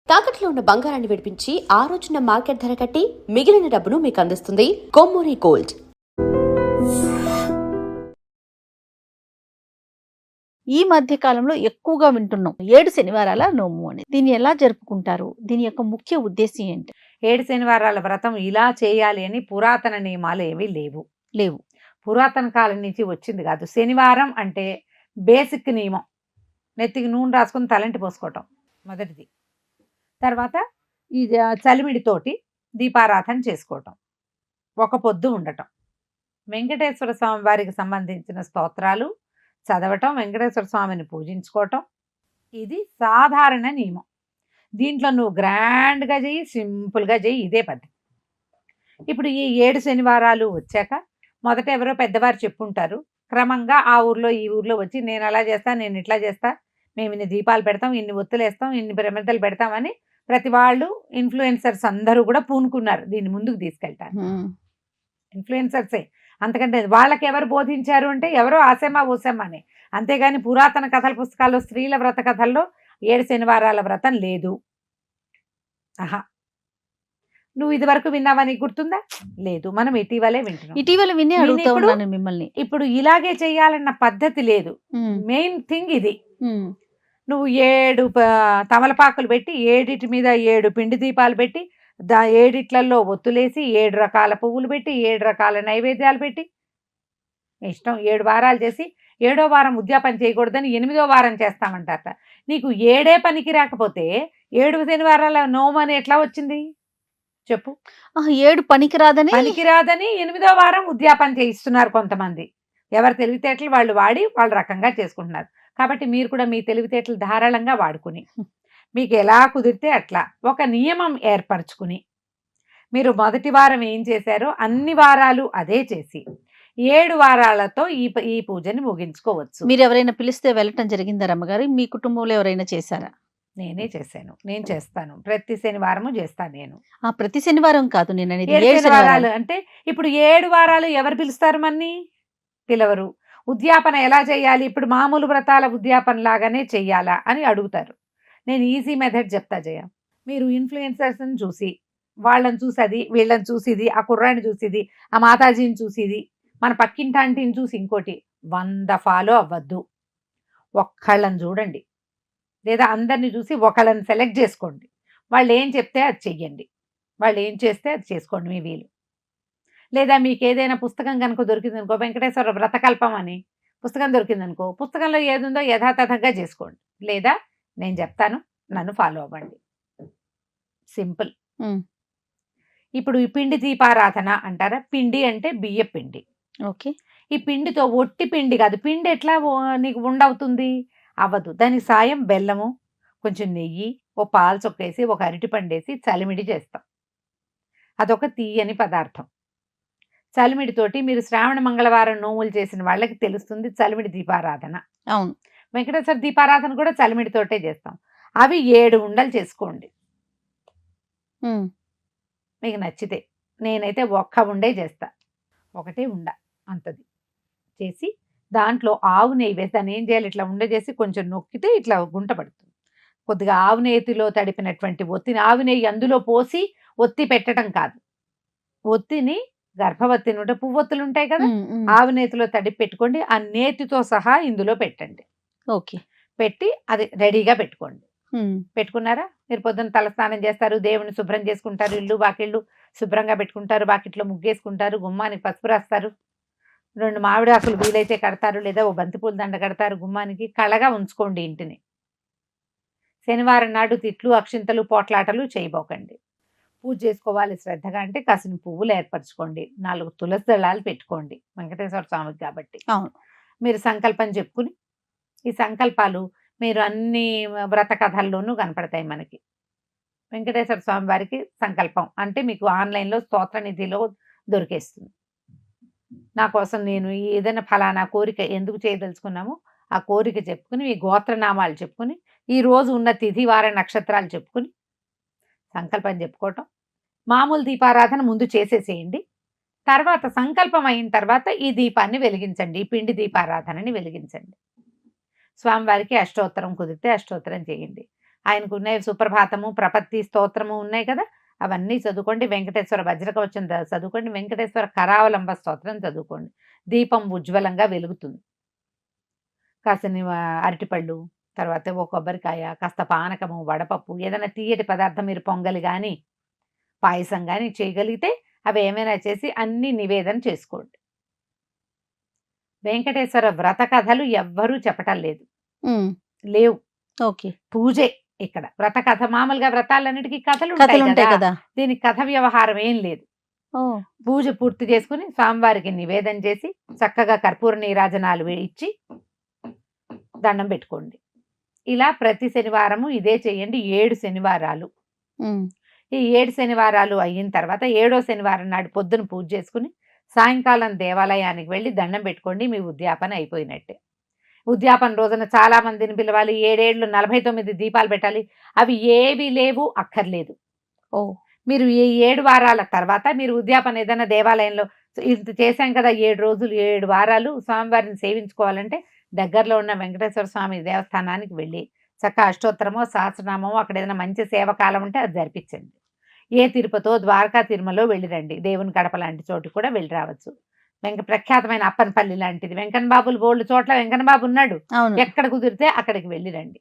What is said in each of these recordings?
తాకట్లో ఉన్న బంగారాన్ని విడిపించి ఆ రోజున మార్కెట్ ధర కట్టి మిగిలిన డబ్బును మీకు అందిస్తుంది కొమ్మూరి గోల్డ్. ఈ మధ్య కాలంలో ఎక్కువగా వింటున్నాం 7 శనివారాల నోము అని. దీన్ని ఎలా జరుపుకుంటారు? దీని యొక్క ముఖ్య ఉద్దేశం ఏంటి? 7 శనివారాల వ్రతం ఇలా చేయాలి అని పురాతన నియమాలు ఏమీ లేవు. పురాతన కాలం నుంచి వచ్చింది కాదు. శనివారం అంటే బేసిక్ నియమం. నెత్తికి నూనె రాసుకుని తలంటి పోసుకోవటం మొదటిది. తర్వాత ఈ చలిమిడితోటి దీపారాధన చేసుకోవటం, ఒక పొద్దు ఉండటం, వెంకటేశ్వర స్వామి వారికి సంబంధించిన స్తోత్రాలు చదవటం, వెంకటేశ్వర స్వామిని పూజించుకోవటం. ఇది సాధారణ నియమం. దీంట్లో నువ్వు గ్రాండ్గా చెయ్యి, సింపుల్గా చెయ్యి, ఇదే పద్ధతి. ఇప్పుడు ఈ 7 శనివారాలు వచ్చాక మొదట ఎవరో పెద్దవారు చెప్పుంటారు. క్రమంగా ఆ ఊర్లో ఈ ఊర్లో వచ్చి నేను అలా చేస్తా, నేను ఇట్లా చేస్తా, మేము ఇన్ని దీపాలు పెడతాం, ఇన్ని ఒత్తులేస్తాం, ఇన్ని ప్రమిదలు పెడతామని ప్రతి వాళ్ళు ఇన్ఫ్లుయెన్సర్స్ అందరూ కూడా పూనుకున్నారు దీన్ని ముందుకు తీసుకెళ్తారు. ఇన్ఫ్లుయెన్సర్సే. అంతకంటే వాళ్ళకి ఎవరు బోధించారు అంటే ఎవరో ఆసేమా ఓసేమని. అంతేగాని పురాతన కథల పుస్తకాల్లో స్త్రీల వ్రత కథల్లో 7 శనివారాల వ్రతం లేదు. ఆహా, నువ్వు ఇది వరకు విన్నావా? నీకు గుర్తుందా? లేదు. మనం ఇటీవల విని అడుగుతా ఉన్నాను మిమ్మల్ని. ఇప్పుడు ఇలాగే చెయ్యాలన్న పద్ధతి లేదు. మెయిన్ థింగ్ ఇది. నువ్వు 7 తమలపాకులు పెట్టి 7 మీద 7 పిండి దీపాలు పెట్టి 7 ఒత్తులేసి 7 రకాల పువ్వులు పెట్టి 7 రకాల నైవేద్యాలు పెట్టి ఇష్టం 7 వారాలు చేసి 7వ వారం ఉద్యాపన చేయకూడదని 8వ వారం చేస్తామంటారట. నీకు 7 పనికి రాకపోతే 7 శనివారాల నోము అని ఎట్లా వచ్చింది చెప్పు? 7 పనికిరాదని 8వ వారం ఉద్యాపన చేయిస్తున్నారు కొంతమంది. ఎవరి తెలివితేటలు వాళ్ళు వాడి వాళ్ళ రకంగా చేసుకుంటున్నారు. కాబట్టి మీరు కూడా మీ తెలివితేటలు ధారాళంగా వాడుకుని మీకు ఎలా కుదిరితే అట్లా ఒక నియమం ఏర్పరచుకుని మీరు మొదటి వారం ఏం చేశారో అన్ని వారాలు అదే చేసి 7 వారాలతో ఈ పూజని ముగించుకోవచ్చు. మీరు ఎవరైనా పిలిస్తే వెళ్ళటం జరిగిందా రమ్మగారు? మీ కుటుంబంలో ఎవరైనా చేశారా? నేనే చేశాను. నేను చేస్తాను. ప్రతి శనివారము చేస్తాను నేను. ప్రతి శనివారం కాదు, నేను అనేది 7 శనివారాలు అంటే ఇప్పుడు 7 వారాలు ఎవరు పిలుస్తారు? మన్ని పిలవరు. ఉద్యాపన ఎలా చేయాలి? ఇప్పుడు మామూలు వ్రతాల ఉద్యాపన లాగానే చెయ్యాలా అని అడుగుతారు. నేను ఈజీ మెథడ్ చెప్తా జయ. మీరు ఇన్ఫ్లుయెన్సర్స్ని చూసి వాళ్ళని చూసేది, వీళ్ళని చూసేది, ఆ కుర్రాన్ని చూసేది, ఆ మాతాజీని చూసేది, మన పక్కింటి ఆంటీని చూసి ఇంకోటి 100 ఫాలో అవ్వద్దు. ఒక్కళ్ళని చూడండి, లేదా అందరిని చూసి ఒకళ్ళని సెలెక్ట్ చేసుకోండి. వాళ్ళు ఏం చెప్తే అది చెయ్యండి, వాళ్ళు ఏం చేస్తే అది చేసుకోండి మీ వీలు. లేదా మీకు ఏదైనా పుస్తకం కనుక దొరికిందనుకో, వెంకటేశ్వర వ్రతకల్పం అని పుస్తకం దొరికిందనుకో, పుస్తకంలో ఏదుందో యథాతథంగా చేసుకోండి. లేదా నేను చెప్తాను, నన్ను ఫాలో అవ్వండి. సింపుల్. ఇప్పుడు ఈ పిండి దీపారాధన అంటారా? పిండి అంటే బియ్య పిండి. ఓకే. ఈ పిండితో ఒట్టి పిండి కాదు. పిండి ఎట్లా నీకు ఉండవుతుంది? అవ్వదు. దానికి సాయం బెల్లము, కొంచెం నెయ్యి, ఓ పాలు చొక్కేసి, ఒక అరటి పండేసి చలిమిడి చేస్తాం. అదొక తీయని పదార్థం. చలిమిడితోటి మీరు శ్రావణ మంగళవారం నోములు చేసిన వాళ్ళకి తెలుస్తుంది చలిమిడి దీపారాధన. అవును. వెంకటేశ్వర దీపారాధన కూడా చలిమిడితోటే చేస్తాం. అవి 7 ఉండలు చేసుకోండి మీకు నచ్చితే. నేనైతే ఒక్క ఉండే చేస్తా, ఒకటే ఉండ అంతది చేసి దాంట్లో ఆవు నెయ్యి వేసి దాన్ని ఏం చేయాలి, ఇట్లా ఉండ చేసి కొంచెం నొక్కితే ఇట్లా గుంట పడుతుంది. కొద్దిగా ఆవు నెయ్యిలో తడిపినటువంటి ఒత్తిని ఆవు నెయ్యి అందులో పోసి ఒత్తి పెట్టడం కాదు, ఒత్తిని గర్భవతి నుండి పువ్వొత్తులు ఉంటాయి కదా, ఆవు నేతిలో తడిపి పెట్టుకోండి. ఆ నేతితో సహా ఇందులో పెట్టండి. ఓకే. పెట్టి అది రెడీగా పెట్టుకోండి. పెట్టుకున్నారా? మీరు పొద్దున్న తలస్నానం చేస్తారు, దేవుని శుభ్రం చేసుకుంటారు, ఇల్లు వాకిళ్ళు శుభ్రంగా పెట్టుకుంటారు, వాకిట్లో ముగ్గేసుకుంటారు, గుమ్మానికి పసుపు రాస్తారు, 2 మామిడి ఆకులు వీలైతే కడతారు, లేదా ఓ బంతిపూల దండ కడతారు. గుమ్మానికి కళగా ఉంచుకోండి ఇంటిని. శనివారం నాడు తిట్లు, అక్షింతలు, పోట్లాటలు చేయబోకండి. పూజ చేసుకోవాలి శ్రద్ధగా అంటే కాసిన పువ్వులు ఏర్పరచుకోండి, 4 తులసి దళాలు పెట్టుకోండి వెంకటేశ్వర స్వామికి కాబట్టి. మీరు సంకల్పం చెప్పుకుని, ఈ సంకల్పాలు మీరు అన్ని వ్రత కథల్లోనూ కనపడతాయి మనకి. వెంకటేశ్వర స్వామి వారికి సంకల్పం అంటే మీకు ఆన్లైన్లో స్తోత్ర నిధిలో దొరికేస్తుంది. నా కోసం నేను ఏదైనా ఫలానా కోరిక ఎందుకు చేయదలుచుకున్నామో ఆ కోరిక చెప్పుకుని, మీ గోత్రనామాలు చెప్పుకుని, ఈ రోజు ఉన్న తిథి వార నక్షత్రాలు చెప్పుకుని సంకల్పం చెప్పుకోవటం. మామూలు దీపారాధన ముందు చేసేసేయండి. తర్వాత సంకల్పం అయిన తర్వాత ఈ దీపాన్ని వెలిగించండి, ఈ పిండి దీపారాధనని వెలిగించండి. స్వామివారికి అష్టోత్తరం కుదిరితే అష్టోత్తరం చేయండి. ఆయనకు ఉన్నాయి సుప్రభాతము, ప్రపత్తి స్తోత్రము ఉన్నాయి కదా, అవన్నీ చదువుకోండి. వెంకటేశ్వర వజ్రకవచం చదువుకోండి. వెంకటేశ్వర కరావలంబ స్తోత్రం చదువుకోండి. దీపం ఉజ్వలంగా వెలుగుతుంది. కాసిని అరటిపళ్ళు, తర్వాత ఓ కొబ్బరికాయ, కాస్త పానకము, వడపప్పు, ఏదైనా తీయటి పదార్థం మీరు పొంగలి కానీ పాయసం కానీ చేయగలిగితే అవి ఏమైనా చేసి అన్ని నివేదన చేసుకోండి. వెంకటేశ్వర వ్రత కథలు ఎవ్వరూ చెప్పటం లేదు, లేవు. ఓకే, పూజే ఇక్కడ వ్రత కథ. మామూలుగా వ్రతాలన్నిటికీ కథలు కథలు ఉంటాయి ఉంటాయి కదా, కదా. దీనికి కథ వ్యవహారం ఏం లేదు. ఓ, పూజ పూర్తి చేసుకుని స్వామివారికి నివేదన చేసి చక్కగా కర్పూర నీరాజనాలు ఇచ్చి దండం పెట్టుకోండి. ఇలా ప్రతి శనివారము ఇదే చేయండి, 7 శనివారాలు. ఈ 7 శనివారాలు అయిన తర్వాత 7వ శనివారం నాడు పొద్దున పూజ చేసుకుని సాయంకాలం దేవాలయానికి వెళ్ళి దండం పెట్టుకోండి. మీ ఉద్యాపన అయిపోయినట్టే. ఉద్యాపన రోజున చాలా మందిని పిలవాలి, 7 49 దీపాలు పెట్టాలి. అవి ఏవి లేవు, అక్కర్లేదు. ఓ, మీరు ఈ 7 వారాల తర్వాత మీరు ఉద్యాపన ఏదైనా దేవాలయంలో ఇంత చేశాం కదా, 7 రోజులు 7 వారాలు స్వామివారిని సేవించుకోవాలంటే దగ్గరలో ఉన్న వెంకటేశ్వర స్వామి దేవస్థానానికి వెళ్ళి చక్క అష్టోత్తరమో సహస్రనామమో అక్కడ ఏదైనా మంచి సేవకాలం ఉంటే అది జరిపించండి. ఏ తిరుపతో, ద్వారకా, తిరుమలలో వెళ్ళిరండి. దేవుని గడప లాంటి చోటు కూడా వెళ్ళి రావచ్చు. ప్రఖ్యాతమైన అప్పనపల్లి లాంటిది, వెంకన్న బాబులు బోల్డ్ చోట్ల వెంకన్న బాబు ఉన్నాడు. అవును. ఎక్కడ కుదిరితే అక్కడికి వెళ్ళిరండి.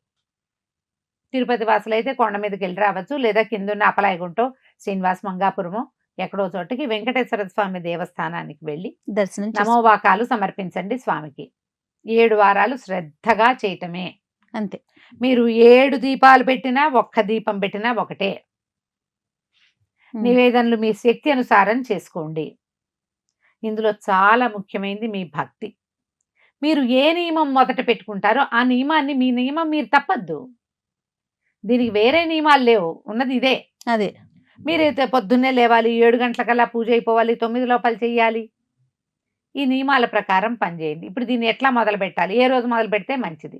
తిరుపతి వాసులు అయితే కొండ మీదకి వెళ్ళి రావచ్చు, లేదా కిందున్న అపలాయగుంటో, శ్రీనివాస మంగాపురమో ఎక్కడో చోటకి వెంకటేశ్వర స్వామి దేవస్థానానికి వెళ్ళి దర్శనం నమోవాకాలు సమర్పించండి స్వామికి. 7 వారాలు శ్రద్ధగా చేయటమే. అంతే. మీరు 7 దీపాలు పెట్టినా, ఒక్క దీపం పెట్టినా ఒకటే. నివేదనలు మీ శక్తి అనుసారం చేసుకోండి. ఇందులో చాలా ముఖ్యమైనది మీ భక్తి. మీరు ఏ నియమం మొదట పెట్టుకుంటారో ఆ నియమాన్ని, మీ నియమం మీరు తప్పద్దు. దీనికి వేరే నియమాలు లేవు, ఉన్నది ఇదే. అదే, మీరైతే పొద్దున్నే లేవాలి, 7 గంటలకల్లా పూజ అయిపోవాలి, 9 లోపల చెయ్యాలి. ఈ నియమాల ప్రకారం పనిచేయండి. ఇప్పుడు దీన్ని ఎట్లా మొదలు పెట్టాలి, ఏ రోజు మొదలు పెడితే మంచిది?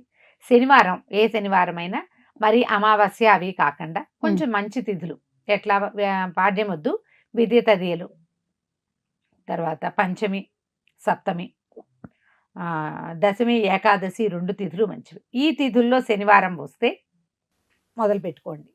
శనివారం, ఏ శనివారం అయినా, మరి అమావాస్య అవి కాకుండా కొంచెం మంచి తిథులు, ఎట్లా పాడ్యం వద్దు, విద్య తదియలు, తర్వాత పంచమి, సప్తమి, దశమి, ఏకాదశి 2 తిథులు మంచివి. ఈ తిథుల్లో శనివారం వస్తే మొదలు పెట్టుకోండి.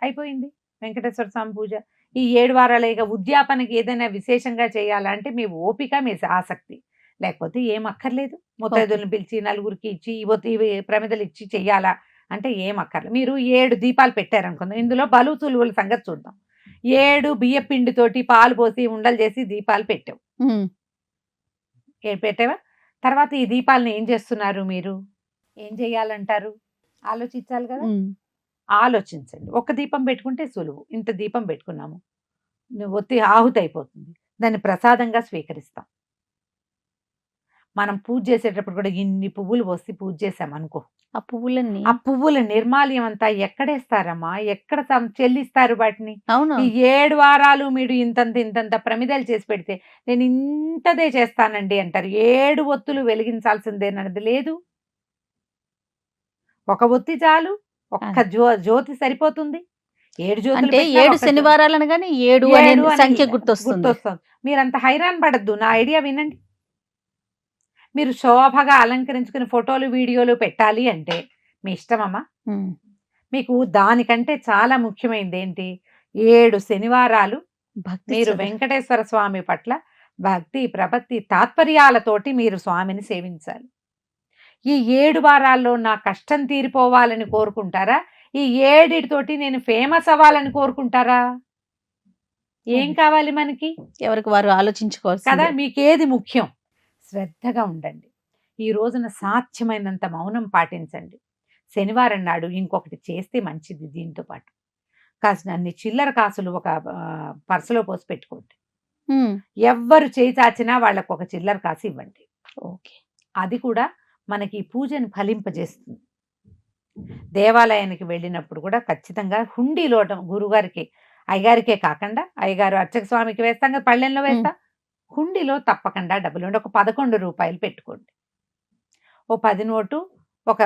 అయిపోయింది వెంకటేశ్వర స్వామి పూజ. ఈ 7 వారాలు ఇక ఉద్యాపనకి ఏదైనా విశేషంగా చేయాలంటే మీ ఓపిక, మీ ఆసక్తి, లేకపోతే ఏం అక్కర్లేదు. ముత్తైదులను పిలిచి నలుగురికి ఇచ్చి ఇవి ప్రమిదలు ఇచ్చి చెయ్యాలా అంటే ఏం అక్కర్లేదు. మీరు 7 దీపాలు పెట్టారనుకుందాం, ఇందులో బలువు తులువుల సంగతి చూద్దాం. 7 బియ్య పిండితోటి పాలు పోసి ఉండలు చేసి దీపాలు పెట్టావు. పెట్టావా? తర్వాత ఈ దీపాలను ఏం చేస్తున్నారు మీరు? ఏం చేయాలంటారు? ఆలోచించాలి కదా. ఆలోచించండి. ఒక దీపం పెట్టుకుంటే సులువు. ఇంత దీపం పెట్టుకున్నాము, ఒత్తి ఆహుతి అయిపోతుంది, దాన్ని ప్రసాదంగా స్వీకరిస్తాం. మనం పూజ చేసేటప్పుడు కూడా ఇన్ని పువ్వులు పోసి పూజ చేసాం అనుకో, ఆ పువ్వులన్నీ, ఆ పువ్వుల నిర్మాల్యం అంతా ఎక్కడేస్తారమ్మా, ఎక్కడ చెల్లిస్తారు వాటిని? అవును, ఈ 7 వారాలు మీరు ఇంతంత ప్రమిదలు చేసి పెడితే నేను ఇంతదే చేస్తానండి అంటారు. 7 ఒత్తులు వెలిగించాల్సిందేనది లేదు. ఒక ఒత్తి చాలు, ఒక్క జ్యోతి సరిపోతుంది. 7 జ్యోతులు అంటే పెట్టినా 7 ఒక్క శనివారాలు అనగానే 7 అనే ఏడు అని సంఖ్య గుర్తొస్తుంది. మీరంత హైరాన్ పడద్దు, నా ఐడియా వినండి. మీరు శోభగా అలంకరించుకుని ఫోటోలు, వీడియోలు పెట్టాలి అంటే మీ ఇష్టమమ్మా. మీకు దానికంటే చాలా ముఖ్యమైనది ఏంటి? 7 శనివారాలు భక్తి మీరు వెంకటేశ్వర స్వామి పట్ల భక్తి, ప్రపత్తి, తాత్పర్యాలతోటి మీరు స్వామిని సేవించాలి. ఈ 7 వారాల్లో నా కష్టం తీరిపోవాలని కోరుకుంటారా? ఈ 7 నేను ఫేమస్ అవ్వాలని కోరుకుంటారా? ఏం కావాలి మనకి? ఎవరికి వారు ఆలోచించుకోవాలి కదా. మీకేది ముఖ్యం? శ్రద్ధగా ఉండండి. ఈ రోజున సాధ్యమైనంత మౌనం పాటించండి. శనివారం నాడు ఇంకొకటి చేస్తే మంచిది. దీంతో పాటు కాసిన అన్ని చిల్లర కాసులు ఒక పర్సులో పోసి పెట్టుకోండి. ఎవ్వరు చేయి చాచినా వాళ్ళకు ఒక చిల్లర కాసు ఇవ్వండి. ఓకే, అది కూడా మనకి పూజను ఫలింపజేస్తుంది. దేవాలయానికి వెళ్ళినప్పుడు కూడా ఖచ్చితంగా హుండీలో గురుగారికి, అయ్యగారికే కాకుండా, అయ్యగారు అర్చక స్వామికి వేస్తాం కదా, పళ్ళెంలో వేస్తాం, హుండీలో తప్పకుండా డబ్బులు ఉండి ఒక 11 రూపాయలు పెట్టుకోండి. ఓ 10 నోటు, ఒక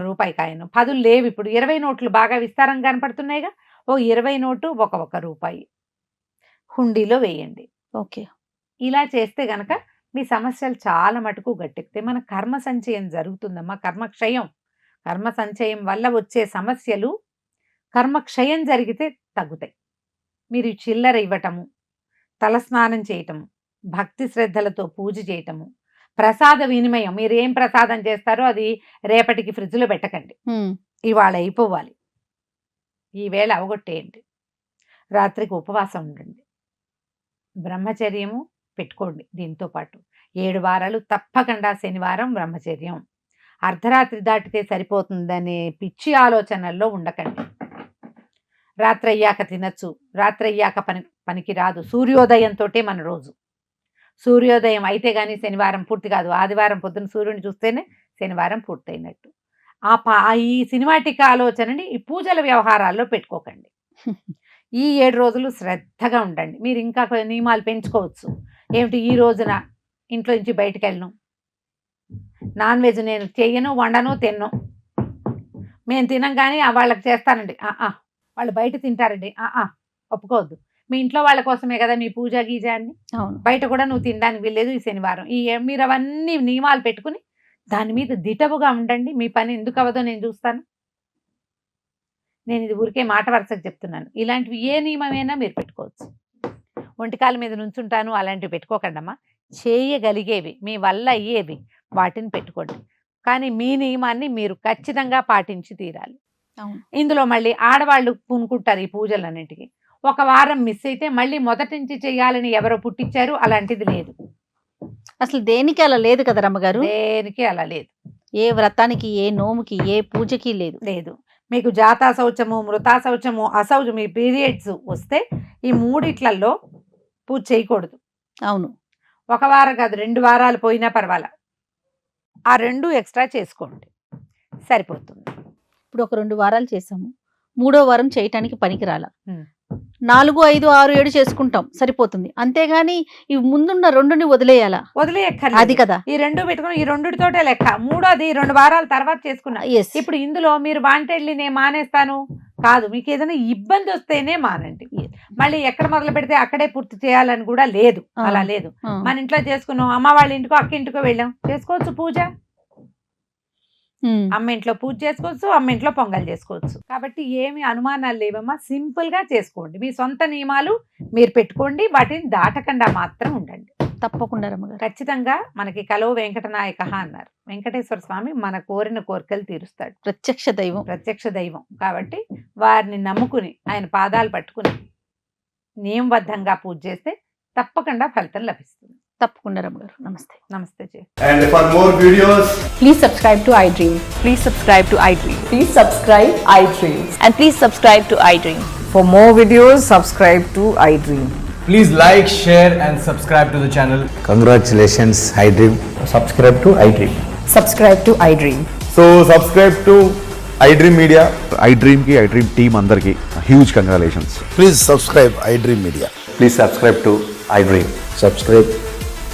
రూపాయి కాయను. 10 లేవు ఇప్పుడు, 20 నోట్లు బాగా విస్తారంగా కనపడుతున్నాయిగా, ఓ 20 నోటు, ఒక రూపాయి హుండీలో వేయండి. ఓకే, ఇలా చేస్తే గనక మీ సమస్యలు చాలా మటుకు గట్టెక్కితే మన కర్మ సంచయం జరుగుతుందమ్మా. కర్మక్షయం కర్మ సంచయం వల్ల వచ్చే సమస్యలు కర్మక్షయం జరిగితే తగ్గుతాయి. మీరు చిల్లర ఇవ్వటము, తలస్నానం చేయటము, భక్తి శ్రద్ధలతో పూజ చేయటము, ప్రసాద వినిమయం, మీరు ఏం ప్రసాదం చేస్తారో అది రేపటికి ఫ్రిడ్జ్లో పెట్టకండి, ఇవాళ అయిపోవాలి, ఈ వేళ అవగొట్టేయండి. రాత్రికి ఉపవాసం ఉండండి, బ్రహ్మచర్యము పెట్టుకోండి. దీంతో పాటు 7 వారాలు తప్పకుండా శనివారం బ్రహ్మచర్యం. అర్ధరాత్రి దాటితే సరిపోతుందనే పిచ్చి ఆలోచనల్లో ఉండకండి. రాత్రి అయ్యాక తినచ్చు, రాత్రి అయ్యాక పనికి రాదు. సూర్యోదయంతో మన రోజు, సూర్యోదయం అయితే కానీ శనివారం పూర్తి కాదు. ఆదివారం పొద్దున సూర్యుని చూస్తేనే శనివారం పూర్తయినట్టు. ఈ సినిమాటిక్ ఆలోచనని ఈ పూజల వ్యవహారాల్లో పెట్టుకోకండి. ఈ 7 రోజులు శ్రద్ధగా ఉండండి. మీరు ఇంకా నియమాలు పెంచుకోవచ్చు. ఏమిటి, ఈ రోజున ఇంట్లో నుంచి బయటకు వెళ్ళను, నాన్ వెజ్ నేను చెయ్యను, వండను, తిన్ను, మేము తినం కానీ వాళ్ళకి చేస్తానండి, వాళ్ళు బయట తింటారండి, ఒప్పుకోవద్దు. మీ ఇంట్లో వాళ్ళ కోసమే కదా మీ పూజ గీజ అన్ని, బయట కూడా నువ్వు తినడానికి వెళ్ళలేదు ఈ శనివారం. మీరు అవన్నీ నియమాలు పెట్టుకుని దాని మీద దిటవుగా ఉండండి. మీ పని ఎందుకు అవ్వదో నేను చూస్తాను. నేను ఇది ఊరికే మాట వరుసకు చెప్తున్నాను. ఇలాంటివి ఏ నియమమైనా మీరు పెట్టుకోవచ్చు. ఒంటికాల మీద నుంచుంటాను అలాంటివి పెట్టుకోకండమ్మా. చేయగలిగేవి, మీ వల్ల అయ్యేవి వాటిని పెట్టుకోండి. కానీ మీ నియమాన్ని మీరు ఖచ్చితంగా పాటించి తీరాలి. ఇందులో మళ్ళీ ఆడవాళ్ళు పూనుకుంటారు ఈ పూజలన్నింటికి. ఒక వారం మిస్ అయితే మళ్ళీ మొదటి నుంచి చేయాలని ఎవరో పుట్టించారు, అలాంటిది లేదు. అసలు దేనికి అలా లేదు కదా రమ్మగారు, దేనికి అలా లేదు. ఏ వ్రతానికి, ఏ నోముకి, ఏ పూజకి లేదు. మీకు జాతా శౌచము, మృతా శౌచము, అశౌచము, మీ పీరియడ్స్ వస్తే ఈ 3 పూజ చేయకూడదు. అవును, 1 వారం కాదు 2 వారాలు పోయినా పర్వాలా, ఆ 2 ఎక్స్ట్రా చేసుకోండి, సరిపోతుంది. ఇప్పుడు ఒక 2 వారాలు చేసాము, 3వ వారం చేయటానికి పనికిరాల. 4, 5, 6, 7 చేసుకుంటాం, సరిపోతుంది. అంతేగాని ఈ ముందున్న 2ని వదిలేయాలా? వదిలేయక్కర్లేదు. అది కదా, ఈ 2 పెట్టుకుని ఈ 2తోటే లెక్క. 3వది 2 వారాల తర్వాత చేసుకున్నా. ఇప్పుడు ఇందులో మీరు వాంటెడ్లీ నేను మానేస్తాను కాదు, మీకు ఏదైనా ఇబ్బంది వస్తేనే మానండి. మళ్ళీ ఎక్కడ మొదలు పెడితే అక్కడే పూర్తి చేయాలని కూడా లేదు, అలా లేదు. మన ఇంట్లో చేసుకున్నాం, అమ్మ వాళ్ళ ఇంటికో అక్క ఇంటికో వెళ్ళాం, చేసుకోవచ్చు పూజ. అమ్మ ఇంట్లో పూజ చేసుకోవచ్చు, అమ్మ ఇంట్లో పొంగల్ చేసుకోవచ్చు. కాబట్టి ఏమి అనుమానాలు లేవమ్మా, సింపుల్ గా చేసుకోండి. మీ సొంత నియమాలు మీరు పెట్టుకోండి, వాటిని దాటకుండా మాత్రం ఉండండి. తప్పకుండా రమ్మగారు. ఖచ్చితంగా మనకి కలో వెంకటనాయక అన్నారు. వెంకటేశ్వర స్వామి మన కోరిన కోరికలు తీరుస్తాడు. ప్రత్యక్ష దైవం కాబట్టి వారిని నమ్ముకుని ఆయన పాదాలు పట్టుకుని నియమబద్ధంగా పూజ చేస్తే తప్పకుండా ఫలితం లభిస్తుంది. తప్పకుండా రమ్మగారు. నమస్తే. నమస్తే G. And for more videos, please subscribe to iDream. Please subscribe to iDream. Please subscribe iDream. And please subscribe to iDream. For more videos, subscribe to iDream. please like, share and subscribe to the channel. Congratulations, iDream. Subscribe to iDream. Subscribe to iDream. So subscribe to iDream Media. iDream ki iDream team andarki huge congratulations. Please subscribe iDream Media. Please subscribe to iDream. Subscribe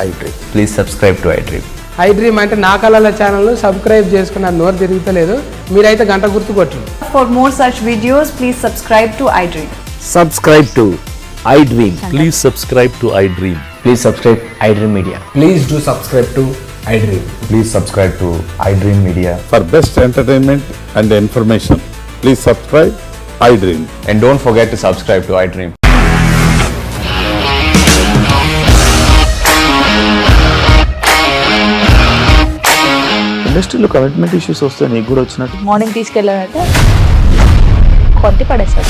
iDream. Please subscribe to iDream. iDream అంటే నా కళల channel subscribe చేసుకున్న నోరు తిరుగుతలేదు, మీరైతే గంట గుర్తు కొట్టండి. For more such videos, please subscribe to iDream. Subscribe to iDream. Please subscribe to iDream. Please subscribe iDream Media. Please do subscribe to iDream. Please subscribe to iDream Media. For best entertainment and information, please subscribe iDream. And don't forget to subscribe to iDream. ఇండస్ట్రీలో commitment issues వస్తే నీకు కూడా వచ్చినట్టు morning తీసుకెళ్ళాలంటే కొట్టి పడేస్తాడు.